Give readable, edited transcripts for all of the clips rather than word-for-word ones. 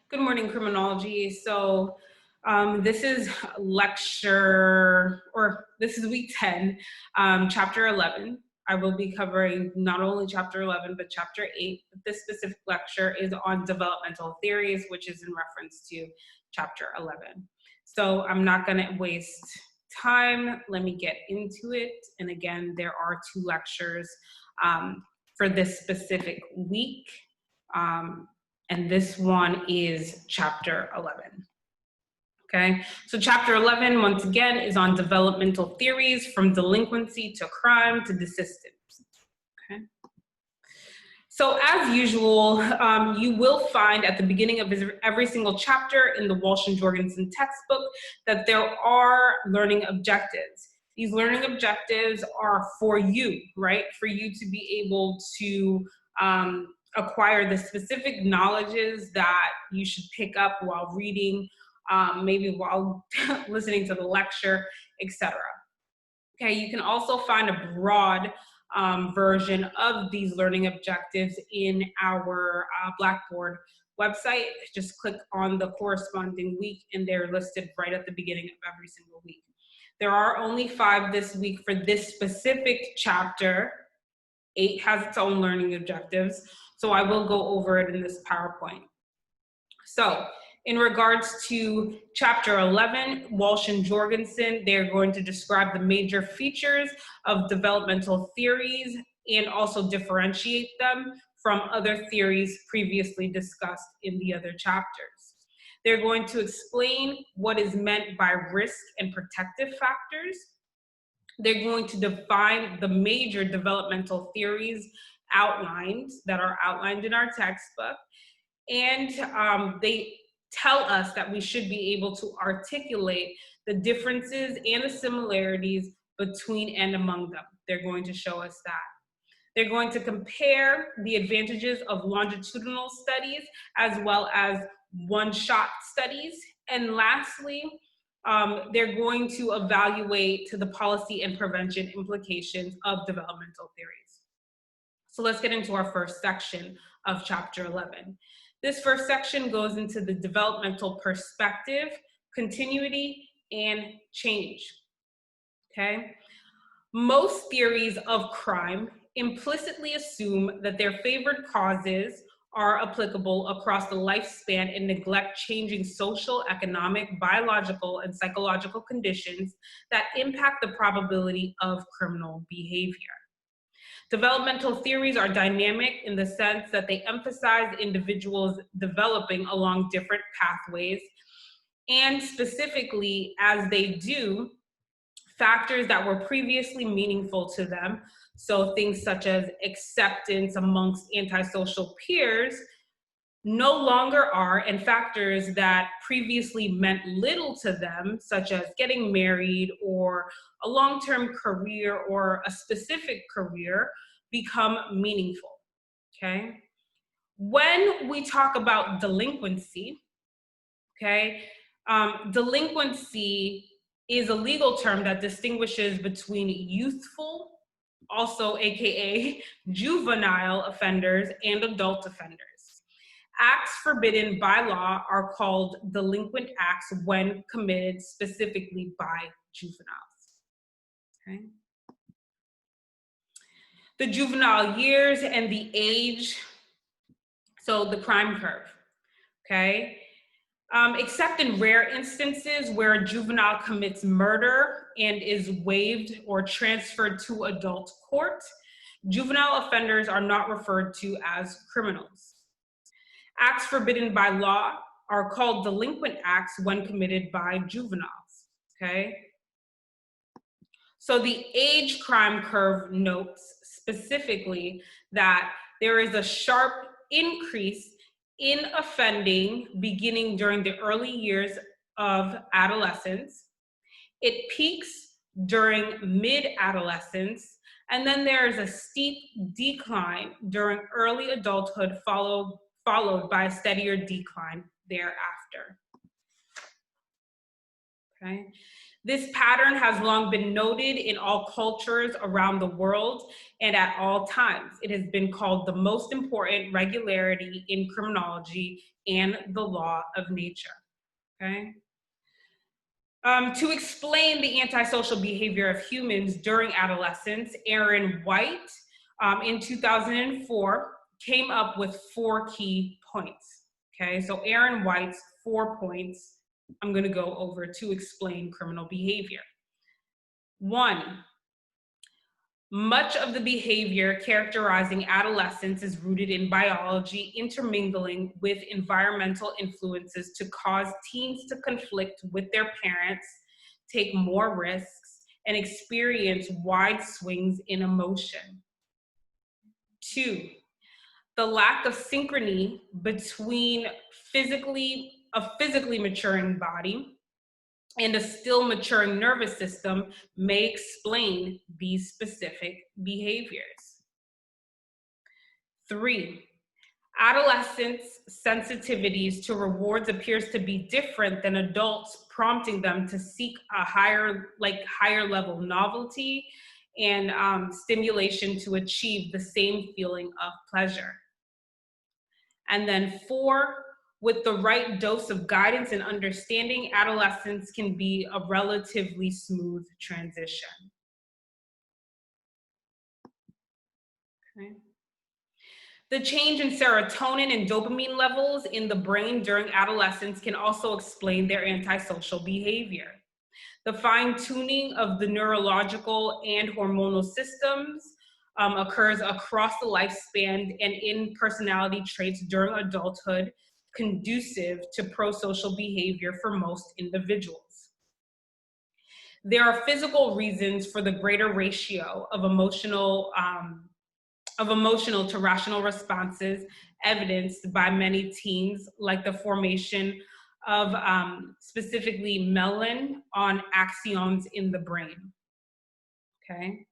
Good morning, criminology. So this is lecture, or this is week 10, chapter 11. I will be covering not only chapter 11, but chapter 8. But this specific lecture is on developmental theories, which is in reference to chapter 11. So I'm not going to waste time. Let me get into it. And again, there are two lectures for this specific week. And this one is chapter 11. Okay, so chapter 11, once again, is on developmental theories from delinquency to crime to desistance. Okay. So as usual, you will find at the beginning of every single chapter in the Walsh and Jorgensen textbook that there are learning objectives. These learning objectives are for you, right? For you to be able to acquire the specific knowledges that you should pick up while reading, maybe while listening to the lecture, etc. Okay, you can also find a broad version of these learning objectives in our Blackboard website. Just click on the corresponding week and they're listed right at the beginning of every single week. There are only 5 this week for this specific chapter. 8 has its own learning objectives, so I will go over it in this PowerPoint. So in regards to chapter 11, Walsh and Jorgensen, they're going to describe the major features of developmental theories and also differentiate them from other theories previously discussed in the other chapters. They're going to explain what is meant by risk and protective factors. They're going to define the major developmental theories that are outlined in our textbook. And they tell us that we should be able to articulate the differences and the similarities between and among them. They're going to show us that. They're going to compare the advantages of longitudinal studies as well as one-shot studies. And lastly, they're going to evaluate the policy and prevention implications of developmental theories. So let's get into our first section of chapter 11. This first section goes into the developmental perspective, continuity, and change. Okay? Most theories of crime implicitly assume that their favored causes are applicable across the lifespan and neglect changing social, economic, biological, and psychological conditions that impact the probability of criminal behavior. Developmental theories are dynamic in the sense that they emphasize individuals developing along different pathways, and specifically, as they do, factors that were previously meaningful to them, so things such as acceptance amongst antisocial peers, no longer are, and factors that previously meant little to them, such as getting married or a long-term career or a specific career, become meaningful, okay? When we talk about delinquency, okay, delinquency is a legal term that distinguishes between youthful, also AKA juvenile offenders, and adult offenders. Acts forbidden by law are called delinquent acts when committed specifically by juveniles. Okay. The juvenile years and the age, so the crime curve, okay? Except in rare instances where a juvenile commits murder and is waived or transferred to adult court, juvenile offenders are not referred to as criminals. Acts forbidden by law are called delinquent acts when committed by juveniles, okay? So the age crime curve notes specifically that there is a sharp increase in offending beginning during the early years of adolescence. It peaks during mid-adolescence, and then there is a steep decline during early adulthood followed by a steadier decline thereafter. Okay. This pattern has long been noted in all cultures around the world and at all times. It has been called the most important regularity in criminology and the law of nature. Okay? To explain the antisocial behavior of humans during adolescence, Aaron White in 2004 came up with 4 key points. Okay, so Aaron White's 4 points I'm going to go over to explain criminal behavior. 1, much of the behavior characterizing adolescence is rooted in biology intermingling with environmental influences to cause teens to conflict with their parents, take more risks, and experience wide swings in emotion. 2, the lack of synchrony between a physically maturing body and a still maturing nervous system may explain these specific behaviors. 3, adolescents' sensitivities to rewards appears to be different than adults, prompting them to seek a higher level novelty and stimulation to achieve the same feeling of pleasure. And then 4, with the right dose of guidance and understanding, adolescence can be a relatively smooth transition. Okay. The change in serotonin and dopamine levels in the brain during adolescence can also explain their antisocial behavior. The fine-tuning of the neurological and hormonal systems occurs across the lifespan and in personality traits during adulthood, conducive to pro-social behavior for most individuals. There are physical reasons for the greater ratio of emotional to rational responses evidenced by many teens, like the formation of specifically myelin on axons in the brain. Okay.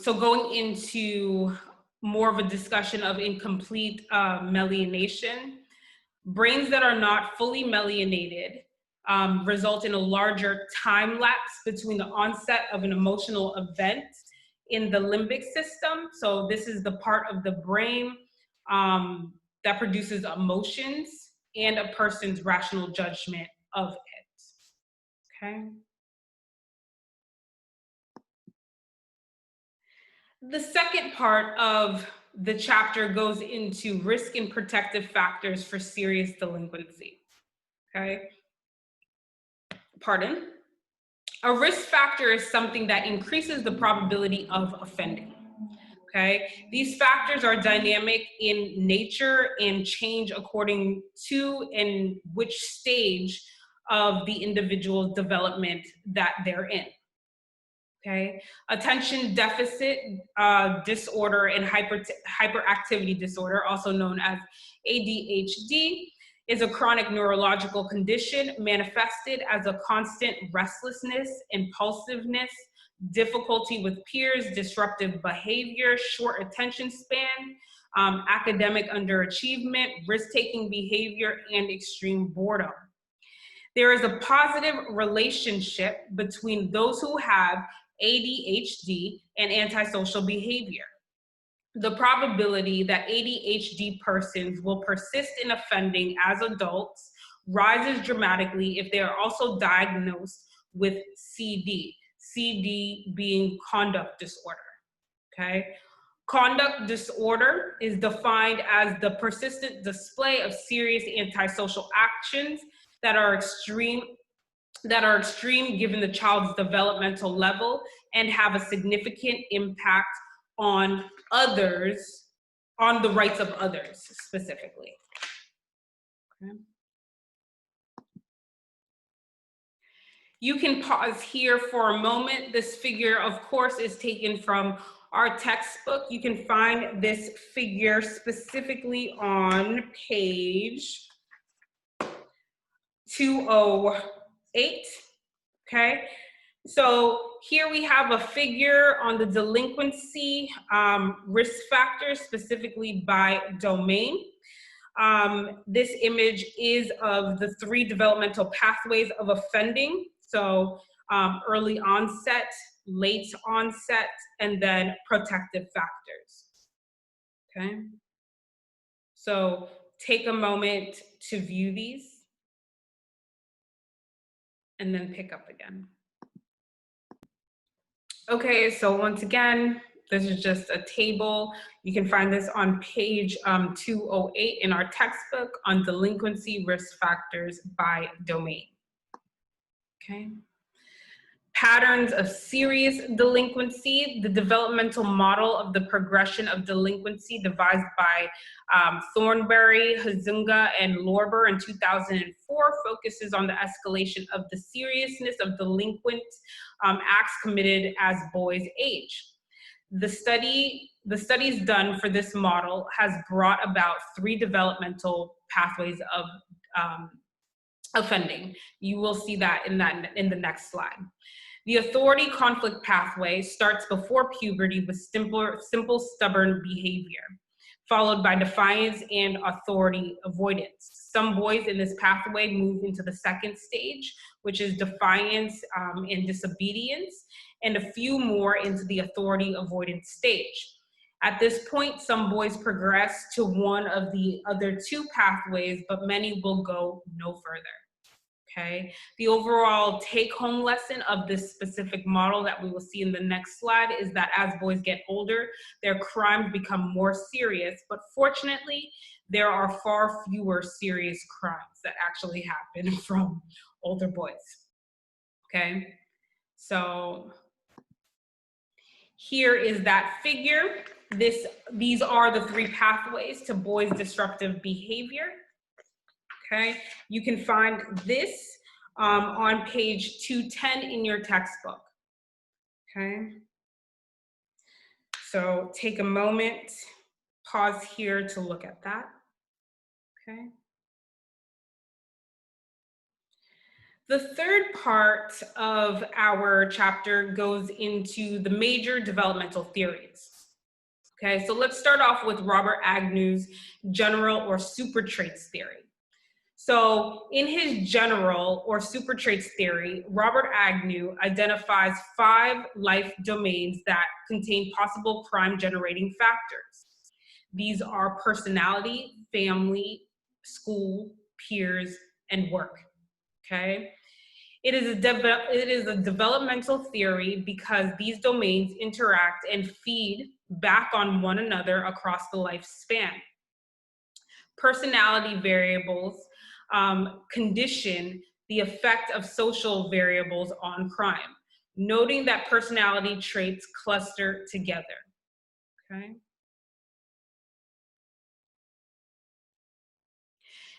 So going into more of a discussion of incomplete myelination, brains that are not fully myelinated result in a larger time lapse between the onset of an emotional event in the limbic system. So this is the part of the brain that produces emotions and a person's rational judgment of it. Okay. The second part of the chapter goes into risk and protective factors for serious delinquency. Okay. Pardon. A risk factor is something that increases the probability of offending. Okay. These factors are dynamic in nature and change according to and which stage of the individual's development that they're in. Okay, attention deficit disorder and hyperactivity disorder, also known as ADHD, is a chronic neurological condition manifested as a constant restlessness, impulsiveness, difficulty with peers, disruptive behavior, short attention span, academic underachievement, risk-taking behavior, and extreme boredom. There is a positive relationship between those who have ADHD and antisocial behavior. The probability that ADHD persons will persist in offending as adults rises dramatically if they are also diagnosed with CD, CD being conduct disorder, okay? Conduct disorder is defined as the persistent display of serious antisocial actions that are extreme given the child's developmental level and have a significant impact on others, on the rights of others specifically. Okay. You can pause here for a moment. This figure, of course, is taken from our textbook. You can find this figure specifically on page 208, okay? So here we have a figure on the delinquency risk factors, specifically by domain. This image is of the 3 developmental pathways of offending. So early onset, late onset, and then protective factors. Okay. So take a moment to view these and then pick up again. Okay, so once again, this is just a table. You can find this on page 208 in our textbook on delinquency risk factors by domain. Okay. Patterns of serious delinquency, the developmental model of the progression of delinquency devised by Thornberry, Hazunga, and Lorber in 2004 focuses on the escalation of the seriousness of delinquent acts committed as boys age. The studies done for this model has brought about 3 developmental pathways of offending. You will see that in the next slide. The authority conflict pathway starts before puberty with simple stubborn behavior, followed by defiance and authority avoidance. Some boys in this pathway move into the second stage, which is defiance and disobedience, and a few more into the authority avoidance stage. At this point, some boys progress to one of the other 2 pathways, but many will go no further. Okay, the overall take-home lesson of this specific model that we will see in the next slide is that as boys get older, their crimes become more serious, but fortunately, there are far fewer serious crimes that actually happen from older boys. Okay, so here is that figure. These are the 3 pathways to boys' disruptive behavior. Okay, you can find this on page 210 in your textbook. Okay, so take a moment, pause here to look at that. Okay. The third part of our chapter goes into the major developmental theories. Okay, so let's start off with Robert Agnew's general or super traits theory. So in his general or super traits theory, Robert Agnew identifies 5 life domains that contain possible crime generating factors. These are personality, family, school, peers, and work. Okay. It is a developmental theory because these domains interact and feed back on one another across the lifespan. Personality variables condition the effect of social variables on crime, noting that personality traits cluster together. Okay.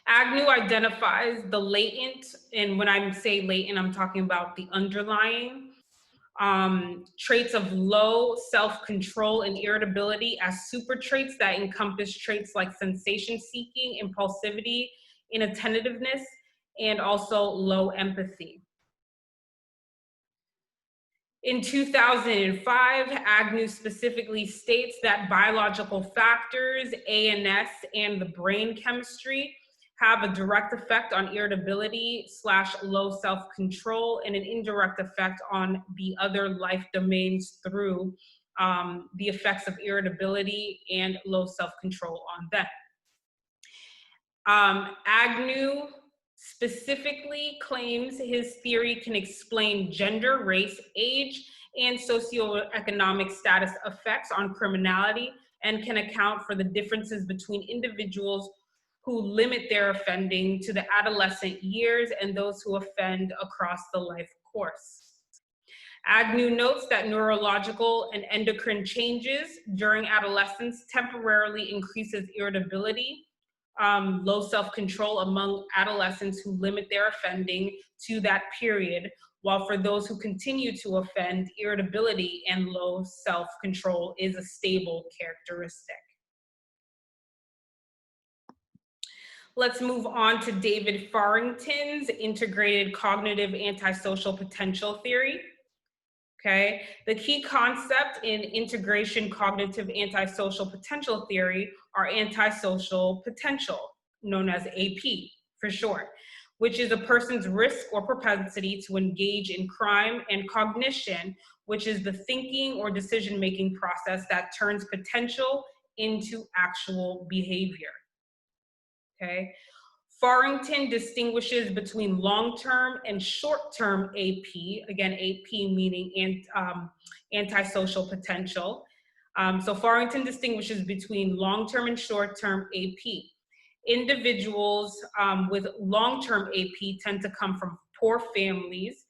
Agnew identifies the latent, and when I say latent, I'm talking about the underlying traits of low self-control and irritability as super traits that encompass traits like sensation seeking, impulsivity, inattentiveness, and also low empathy. In 2005, Agnew specifically states that biological factors, ANS, and the brain chemistry have a direct effect on irritability / low self-control and an indirect effect on the other life domains through the effects of irritability and low self-control on them. Agnew specifically claims his theory can explain gender, race, age, and socioeconomic status effects on criminality and can account for the differences between individuals who limit their offending to the adolescent years and those who offend across the life course. Agnew notes that neurological and endocrine changes during adolescence temporarily increases irritability, low self-control among adolescents who limit their offending to that period, while for those who continue to offend, irritability and low self-control is a stable characteristic. Let's move on to David Farrington's integrated cognitive antisocial potential theory. Okay, the key concept in integration cognitive antisocial potential theory are antisocial potential. known as AP for short, which is a person's risk or propensity to engage in crime, and cognition, which is the thinking or decision-making process that turns potential into actual behavior, okay? Farrington distinguishes between long-term and short-term AP, again, AP meaning antisocial potential. So Farrington distinguishes between long-term and short-term AP. Individuals with long-term AP tend to come from poor families,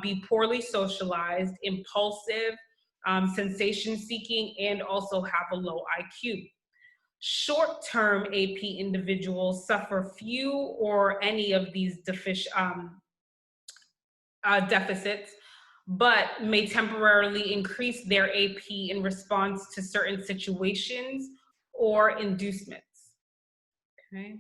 be poorly socialized, impulsive, sensation-seeking, and also have a low IQ. Short-term AP individuals suffer few or any of these deficits, but may temporarily increase their AP in response to certain situations or inducements. Okay.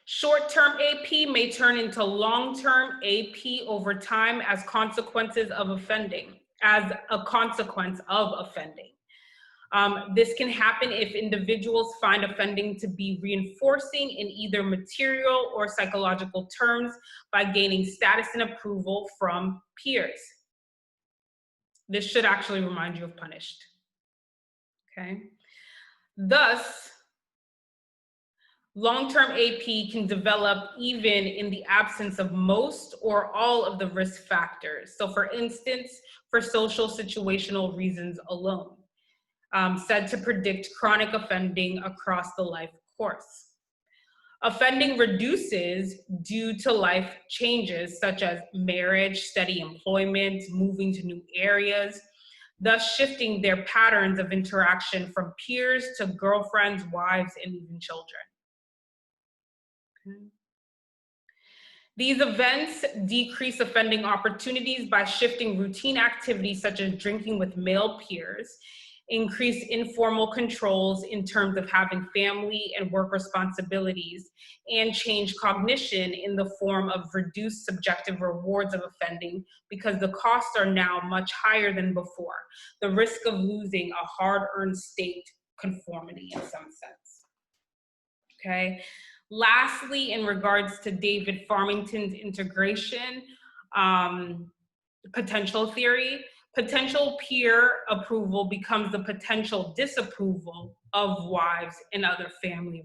Short-term AP may turn into long-term AP over time as consequences of offending, as a consequence of offending. This can happen if individuals find offending to be reinforcing in either material or psychological terms by gaining status and approval from peers. This should actually remind you of punished, okay? Thus, long-term AP can develop even in the absence of most or all of the risk factors. So for instance, for social situational reasons alone. Said to predict chronic offending across the life course. Offending reduces due to life changes such as marriage, steady employment, moving to new areas, thus shifting their patterns of interaction from peers to girlfriends, wives, and even children. Okay. These events decrease offending opportunities by shifting routine activities such as drinking with male peers, increase informal controls in terms of having family and work responsibilities, and change cognition in the form of reduced subjective rewards of offending because the costs are now much higher than before. The risk of losing a hard-earned state conformity in some sense, okay? Lastly, in regards to David Farmington's integration, potential theory, potential peer approval becomes the potential disapproval of wives and other family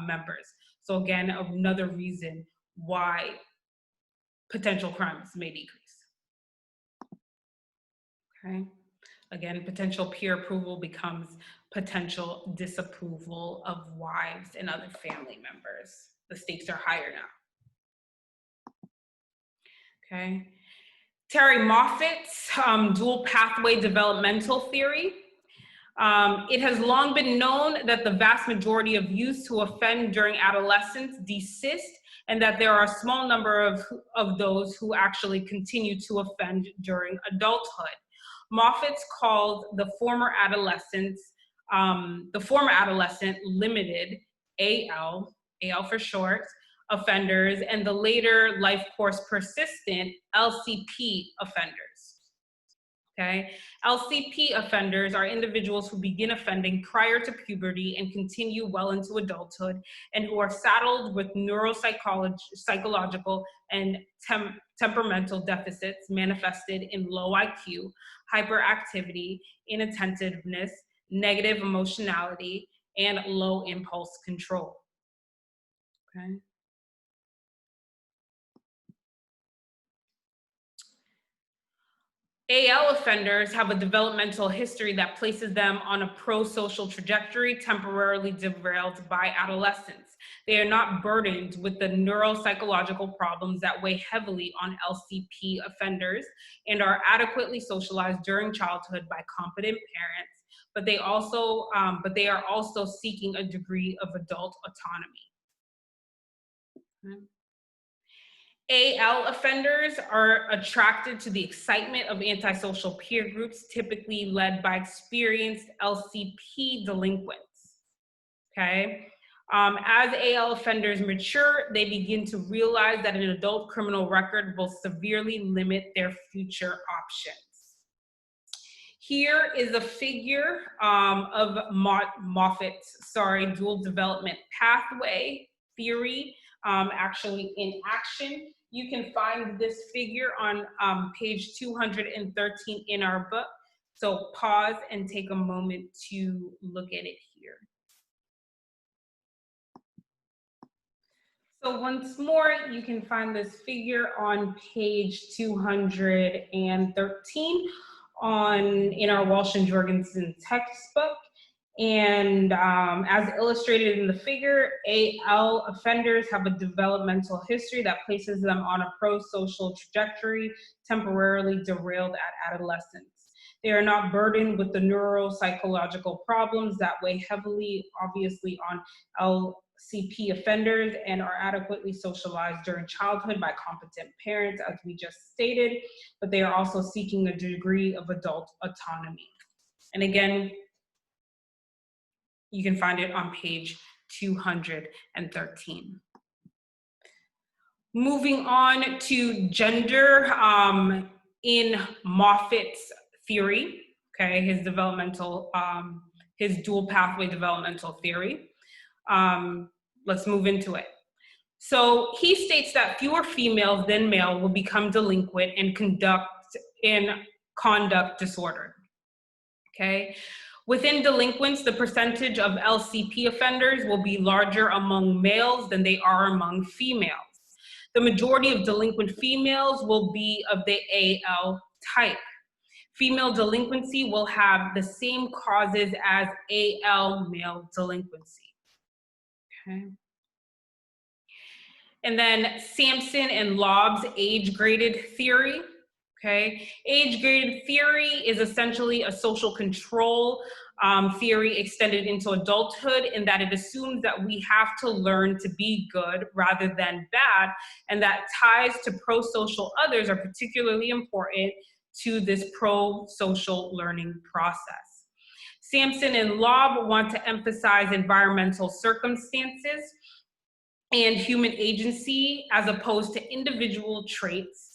members. So again, another reason why potential crimes may decrease. Okay. Again, potential peer approval becomes potential disapproval of wives and other family members. The stakes are higher now. Okay. Terry Moffat's dual pathway developmental theory. It has long been known that the vast majority of youths who offend during adolescence desist, and that there are a small number of those who actually continue to offend during adulthood. Moffat's called the former Adolescent-Limited, AL for short, offenders, and the later life course persistent, LCP offenders. Okay, LCP offenders are individuals who begin offending prior to puberty and continue well into adulthood, and who are saddled with neuropsychological and temperamental deficits manifested in low IQ, hyperactivity, inattentiveness, negative emotionality, and low impulse control. Okay. AL offenders have a developmental history that places them on a pro-social trajectory temporarily derailed by adolescence. They are not burdened with the neuropsychological problems that weigh heavily on LCP offenders and are adequately socialized during childhood by competent parents, but they are also seeking a degree of adult autonomy. Okay. AL offenders are attracted to the excitement of antisocial peer groups, typically led by experienced LCP delinquents, okay? As AL offenders mature, they begin to realize that an adult criminal record will severely limit their future options. Here is a figure of Moffat's, dual development pathway theory, actually in action. You can find this figure on page 213 in our book. So pause and take a moment to look at it here. So once more, you can find this figure on page 213 in our Walsh and Jorgensen textbook. And as illustrated in the figure, AL offenders have a developmental history that places them on a pro-social trajectory, temporarily derailed at adolescence. They are not burdened with the neuropsychological problems that weigh heavily, obviously, on LCP offenders, and are adequately socialized during childhood by competent parents, as we just stated, but they are also seeking a degree of adult autonomy. And again, you can find it on page 213. Moving on to gender in Moffat's theory, okay, his developmental, his dual pathway developmental theory. Let's move into it. So he states that fewer females than male will become delinquent and conduct disorder, okay? Within delinquents, the percentage of LCP offenders will be larger among males than they are among females. The majority of delinquent females will be of the AL type. Female delinquency will have the same causes as AL male delinquency. Okay. And then Sampson and Lobb's age-graded theory. Okay, age-graded theory is essentially a social control theory extended into adulthood, in that it assumes that we have to learn to be good rather than bad, and that ties to pro-social others are particularly important to this pro-social learning process. Sampson and Lobb want to emphasize environmental circumstances and human agency as opposed to individual traits,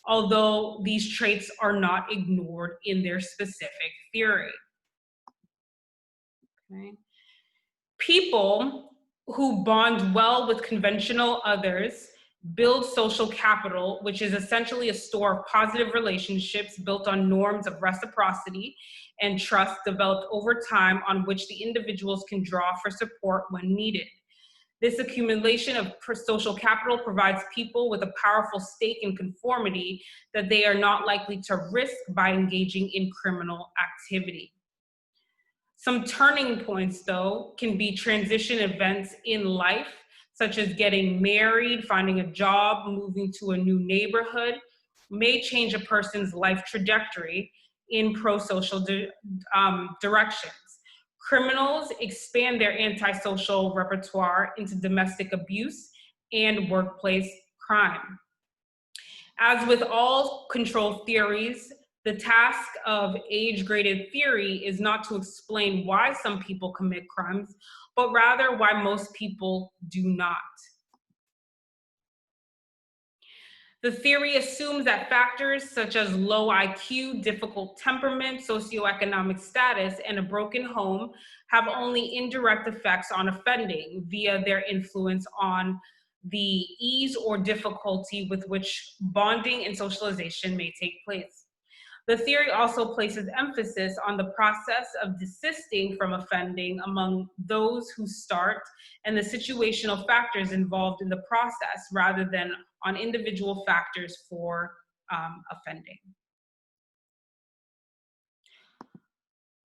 although these traits are not ignored in their specific theory. Okay. People who bond well with conventional others build social capital, which is essentially a store of positive relationships built on norms of reciprocity and trust developed over time, on which the individuals can draw for support when needed. This accumulation of social capital provides people with a powerful stake in conformity that they are not likely to risk by engaging in criminal activity. Some turning points, though, can be transition events in life, such as getting married, finding a job, moving to a new neighborhood, may change a person's life trajectory in pro-social directions. Criminals expand their antisocial repertoire into domestic abuse and workplace crime. As with all control theories, the task of age-graded theory is not to explain why some people commit crimes, but rather why most people do not. The theory assumes that factors such as low IQ, difficult temperament, socioeconomic status, and a broken home have only indirect effects on offending via their influence on the ease or difficulty with which bonding and socialization may take place. The theory also places emphasis on the process of desisting from offending among those who start and the situational factors involved in the process, rather than on individual factors for offending.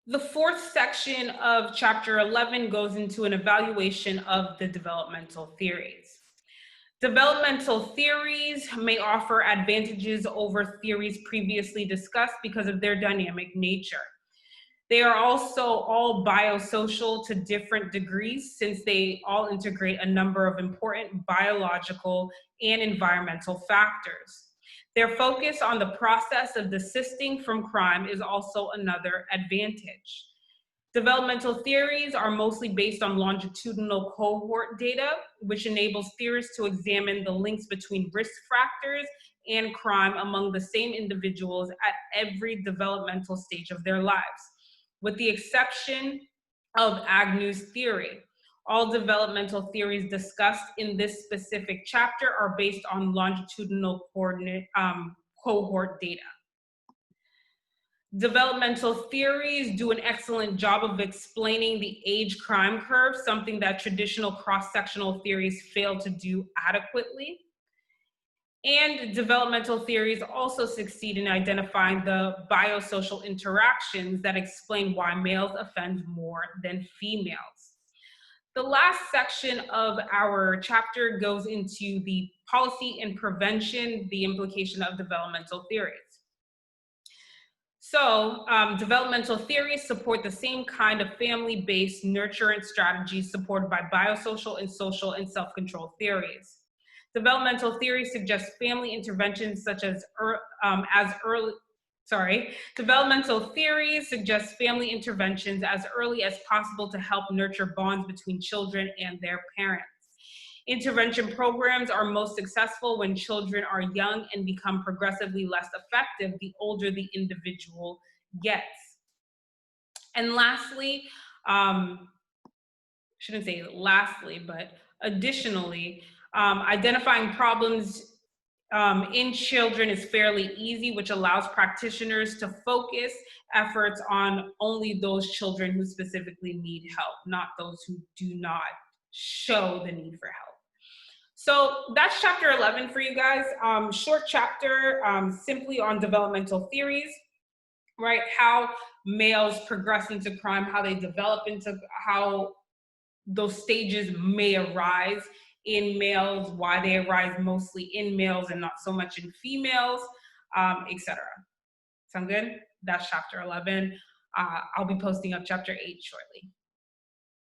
The fourth section of chapter 11 goes into an evaluation of the developmental theories. Developmental theories may offer advantages over theories previously discussed because of their dynamic nature. They are also all biosocial to different degrees, since they all integrate a number of important biological and environmental factors. Their focus on the process of desisting from crime is also another advantage. Developmental theories are mostly based on longitudinal cohort data, which enables theorists to examine the links between risk factors and crime among the same individuals at every developmental stage of their lives, with the exception of Agnew's theory. All developmental theories discussed in this specific chapter are based on longitudinal cohort data. Developmental theories do an excellent job of explaining the age crime curve, something that traditional cross-sectional theories fail to do adequately. And developmental theories also succeed in identifying the biosocial interactions that explain why males offend more than females. The last section of our chapter goes into the policy and prevention, the implication of developmental theories. So developmental theories support the same kind of family-based nurturance strategies supported by biosocial and social and self-control theories. Developmental theories suggest family interventions Developmental theories suggest family interventions as early as possible to help nurture bonds between children and their parents. Intervention programs are most successful when children are young and become progressively less effective the older the individual gets. And lastly, shouldn't say lastly, but additionally, identifying problems in children is fairly easy, which allows practitioners to focus efforts on only those children who specifically need help, not those who do not show the need for help. So that's chapter 11 for you guys. Short chapter, simply on developmental theories, right? How males progress into crime, how they develop into, how those stages may arise in males, why they arise mostly in males and not so much in females, etc. Sound good? That's chapter 11. I'll be posting up chapter 8 shortly.